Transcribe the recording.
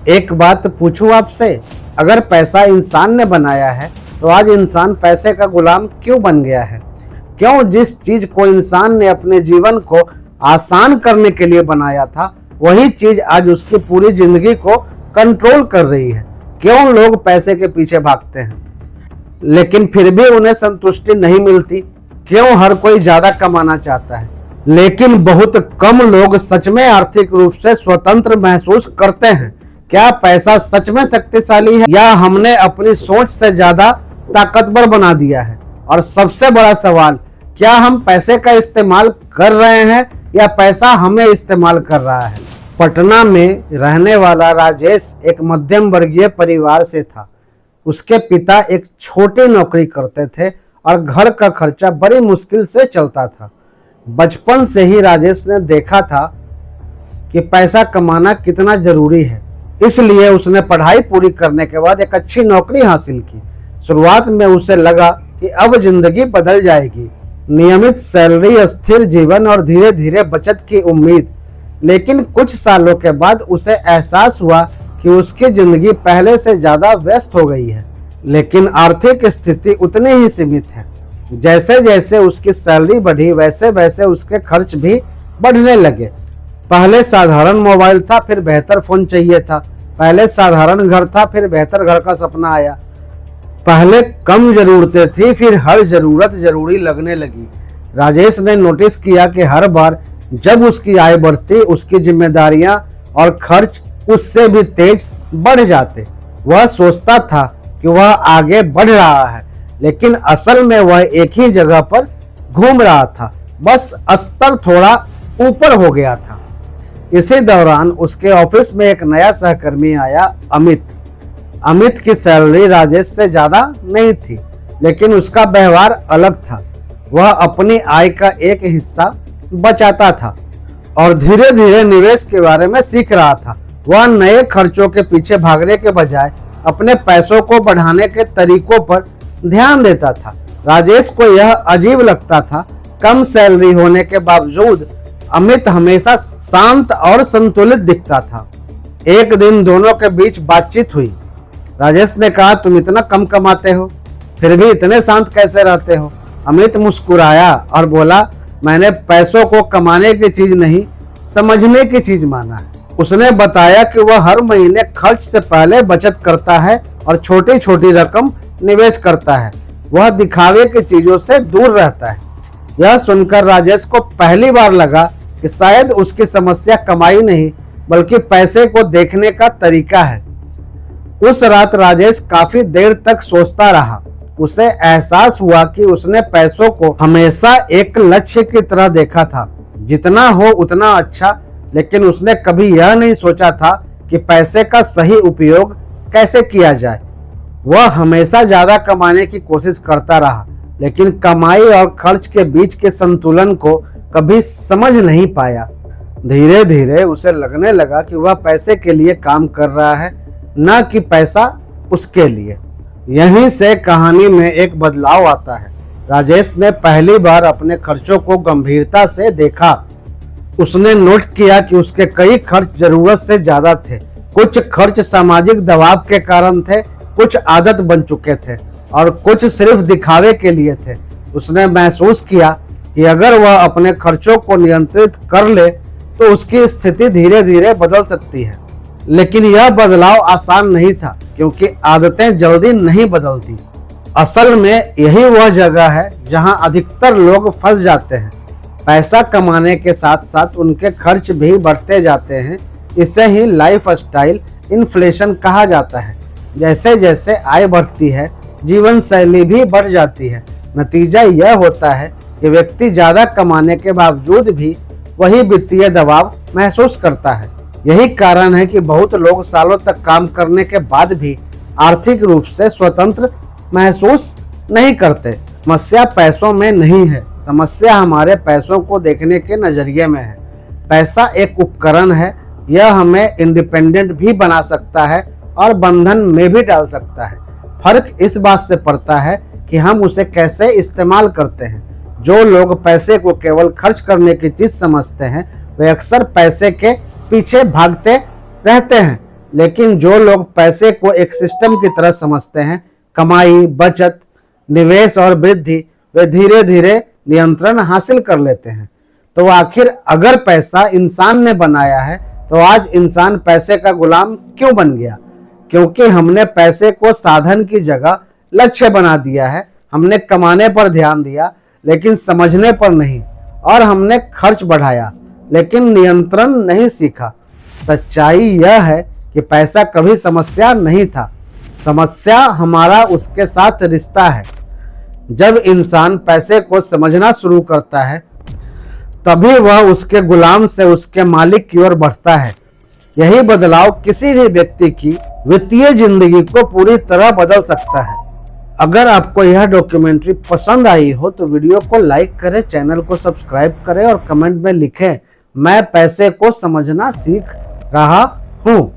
एक बात पूछूं आपसे, अगर पैसा इंसान ने बनाया है तो आज इंसान पैसे का गुलाम क्यों बन गया है? क्यों जिस चीज को इंसान ने अपने जीवन को आसान करने के लिए बनाया था वही चीज आज उसकी पूरी जिंदगी को कंट्रोल कर रही है? क्यों लोग पैसे के पीछे भागते हैं लेकिन फिर भी उन्हें संतुष्टि नहीं मिलती? क्यों हर कोई ज्यादा कमाना चाहता है लेकिन बहुत कम लोग सच में आर्थिक रूप से स्वतंत्र महसूस करते हैं? क्या पैसा सच में शक्तिशाली है या हमने अपनी सोच से ज्यादा ताकतवर बना दिया है? और सबसे बड़ा सवाल, क्या हम पैसे का इस्तेमाल कर रहे हैं या पैसा हमें इस्तेमाल कर रहा है? पटना में रहने वाला राजेश एक मध्यम वर्गीय परिवार से था। उसके पिता एक छोटी नौकरी करते थे और घर का खर्चा बड़ी मुश्किल से चलता था। बचपन से ही राजेश ने देखा था कि पैसा कमाना कितना जरूरी है, इसलिए उसने पढ़ाई पूरी करने के बाद एक अच्छी नौकरी हासिल की। शुरुआत में उसे लगा कि अब जिंदगी बदल जाएगी, नियमित सैलरी, स्थिर जीवन और धीरे धीरे बचत की उम्मीद। लेकिन कुछ सालों के बाद उसे एहसास हुआ कि उसकी जिंदगी पहले से ज्यादा व्यस्त हो गई है, लेकिन आर्थिक स्थिति उतनी ही सीमित है। जैसे जैसे उसकी सैलरी बढ़ी वैसे वैसे उसके खर्च भी बढ़ने लगे। पहले साधारण मोबाइल था, फिर बेहतर फोन चाहिए था। पहले साधारण घर था, फिर बेहतर घर का सपना आया। पहले कम जरूरतें थी, फिर हर जरूरत जरूरी लगने लगी। राजेश ने नोटिस किया कि हर बार जब उसकी आय बढ़ती, उसकी जिम्मेदारियां और खर्च उससे भी तेज बढ़ जाते। वह सोचता था कि वह आगे बढ़ रहा है, लेकिन असल में वह एक ही जगह पर घूम रहा था, बस स्तर थोड़ा ऊपर हो गया था। इसी दौरान उसके ऑफिस में एक नया सहकर्मी आया, अमित। अमित की सैलरी राजेश से ज्यादा नहीं थी, लेकिन उसका व्यवहार अलग था। वह अपनी आय का एक हिस्सा बचाता था और धीरे धीरे निवेश के बारे में सीख रहा था। वह नए खर्चों के पीछे भागने के बजाय अपने पैसों को बढ़ाने के तरीकों पर ध्यान देता था। राजेश को यह अजीब लगता था, कम सैलरी होने के बावजूद अमित हमेशा शांत और संतुलित दिखता था। एक दिन दोनों के बीच बातचीत हुई। राजेश ने कहा, तुम इतना कम कमाते हो, फिर भी इतने शांत कैसे रहते हो? अमित मुस्कुराया और बोला, मैंने पैसों को कमाने की चीज नहीं, समझने की चीज माना है। उसने बताया कि वह हर महीने खर्च से पहले बचत करता है और छोटी छोटी रकम निवेश करता है। वह दिखावे की चीजों से दूर रहता है। यह सुनकर राजेश को पहली बार लगा कि शायद उसकी समस्या कमाई नहीं बल्कि पैसे को देखने का तरीका है। उस रात राजेश काफी देर तक सोचता रहा। उसे एहसास हुआ कि उसने पैसों को हमेशा एक लक्ष्य की तरह देखा था, जितना हो उतना अच्छा, लेकिन उसने कभी यह नहीं सोचा था कि पैसे का सही उपयोग कैसे किया जाए। वह हमेशा ज्यादा कमाने की कोशिश करता रहा, लेकिन कमाई और खर्च के बीच के संतुलन को कभी समझ नहीं पाया। धीरे धीरे उसे लगने लगा कि वह पैसे के लिए काम कर रहा है, न कि पैसा उसके लिए। यहीं से कहानी में एक बदलाव आता है। राजेश ने पहली बार अपने खर्चों को गंभीरता से देखा। उसने नोट किया कि उसके कई खर्च जरूरत से ज्यादा थे। कुछ खर्च सामाजिक दबाव के कारण थे, कुछ आदत बन चुके थे और कुछ सिर्फ दिखावे के लिए थे। उसने महसूस किया कि अगर वह अपने खर्चों को नियंत्रित कर ले तो उसकी स्थिति धीरे धीरे बदल सकती है। लेकिन यह बदलाव आसान नहीं था, क्योंकि आदतें जल्दी नहीं बदलती। असल में यही वह जगह है जहां अधिकतर लोग फंस जाते हैं। पैसा कमाने के साथ साथ उनके खर्च भी बढ़ते जाते हैं। इसे ही लाइफ स्टाइल इन्फ्लेशन कहा जाता है। जैसे जैसे आय बढ़ती है, जीवन शैली भी बढ़ जाती है। नतीजा यह होता है कि व्यक्ति ज्यादा कमाने के बावजूद भी वही वित्तीय दबाव महसूस करता है। यही कारण है कि बहुत लोग सालों तक काम करने के बाद भी आर्थिक रूप से स्वतंत्र महसूस नहीं करते। समस्या पैसों में नहीं है, समस्या हमारे पैसों को देखने के नजरिए में है। पैसा एक उपकरण है, यह हमें इंडिपेंडेंट भी बना सकता है और बंधन में भी डाल सकता है। फर्क इस बात से पड़ता है कि हम उसे कैसे इस्तेमाल करते हैं। जो लोग पैसे को केवल खर्च करने की चीज समझते हैं, वे अक्सर पैसे के पीछे भागते रहते हैं, लेकिन जो लोग पैसे को एक सिस्टम की तरह समझते हैं, कमाई, बचत, निवेश और वृद्धि, वे धीरे धीरे नियंत्रण हासिल कर लेते हैं। तो आखिर अगर पैसा इंसान ने बनाया है तो आज इंसान पैसे का गुलाम क्यों बन गया? क्योंकि हमने पैसे को साधन की जगह लक्ष्य बना दिया है। हमने कमाने पर ध्यान दिया लेकिन समझने पर नहीं, और हमने खर्च बढ़ाया लेकिन नियंत्रण नहीं सीखा। सच्चाई यह है कि पैसा कभी समस्या नहीं था, समस्या हमारा उसके साथ रिश्ता है। जब इंसान पैसे को समझना शुरू करता है तभी वह उसके गुलाम से उसके मालिक की ओर बढ़ता है। यही बदलाव किसी भी व्यक्ति की वित्तीय जिंदगी को पूरी तरह बदल सकता है। अगर आपको यह डॉक्यूमेंट्री पसंद आई हो तो वीडियो को लाइक करें, चैनल को सब्सक्राइब करें और कमेंट में लिखें, मैं पैसे को समझना सीख रहा हूँ।